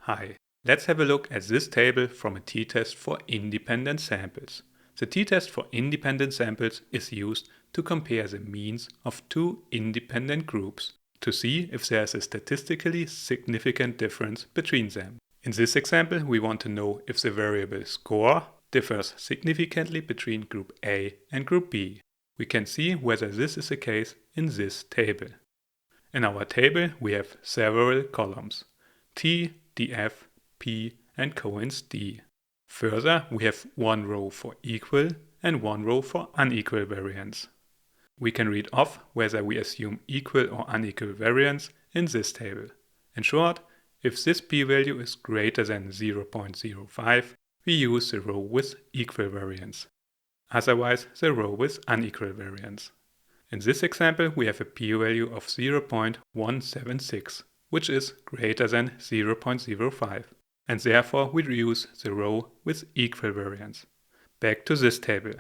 Hi, let's have a look at this table from a t-test for independent samples. The t-test for independent samples is used to compare the means of two independent groups to see if there is a statistically significant difference between them. In this example, we want to know if the variable score differs significantly between group A and group B. We can see whether this is the case in this table. In our table, we have several columns: T, df, p, and coinc d. Further, we have one row for equal and one row for unequal variance. We can read off whether we assume equal or unequal variance in this table. In short, if this p-value is greater than 0.05, we use the row with equal variance. Otherwise, the row with unequal variance. In this example, we have a p-value of 0.176, which is greater than 0.05, and therefore we use the row with equal variance. Back to this table.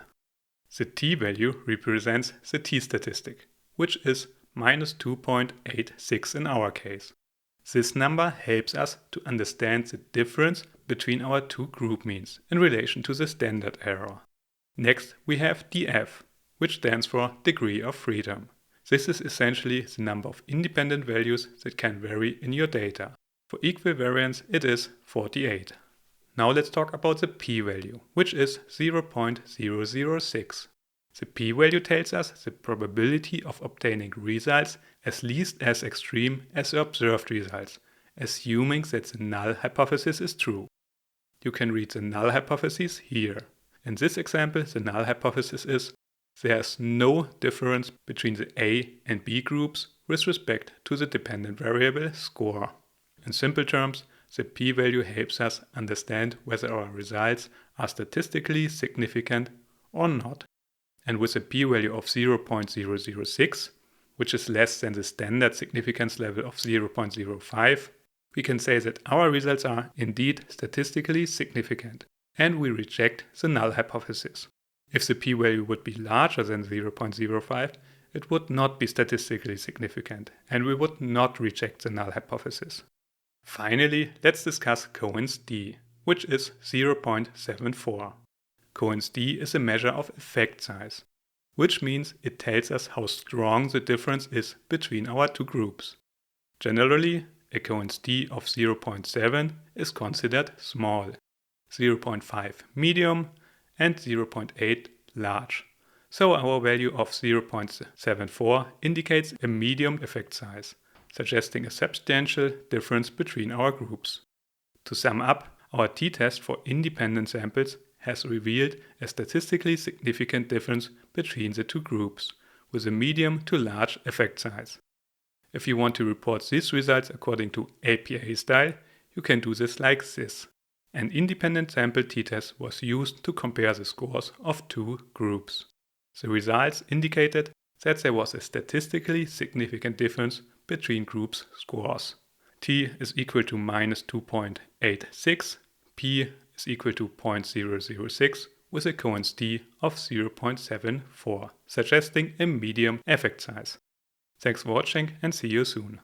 The t-value represents the t-statistic, which is minus 2.86 in our case. This number helps us to understand the difference between our two group means in relation to the standard error. Next, we have df, which stands for degree of freedom. This is essentially the number of independent values that can vary in your data. For equal variance, it is 48. Now let's talk about the p-value, which is 0.006. The p-value tells us the probability of obtaining results as least as extreme as the observed results, assuming that the null hypothesis is true. You can read the null hypothesis here. In this example, the null hypothesis is there is no difference between the A and B groups with respect to the dependent variable score. In simple terms, the p-value helps us understand whether our results are statistically significant or not. And with a p-value of 0.006, which is less than the standard significance level of 0.05, we can say that our results are indeed statistically significant, and we reject the null hypothesis. If the p-value would be larger than 0.05, it would not be statistically significant, and we would not reject the null hypothesis. Finally, let's discuss coinc d, which is 0.74. Coinc d is a measure of effect size, which means it tells us how strong the difference is between our two groups. Generally, a coinc d of 0.7 is considered small, 0.5 medium, and 0.8 large. So our value of 0.74 indicates a medium effect size, suggesting a substantial difference between our groups. To sum up, our t-test for independent samples has revealed a statistically significant difference between the two groups, with a medium to large effect size. If you want to report these results according to APA style, you can do this like this. An independent sample t-test was used to compare the scores of two groups. The results indicated that there was a statistically significant difference between groups' scores. T is equal to minus 2.86, P is equal to 0.006 with a coinc d of 0.74, suggesting a medium effect size. Thanks for watching and see you soon.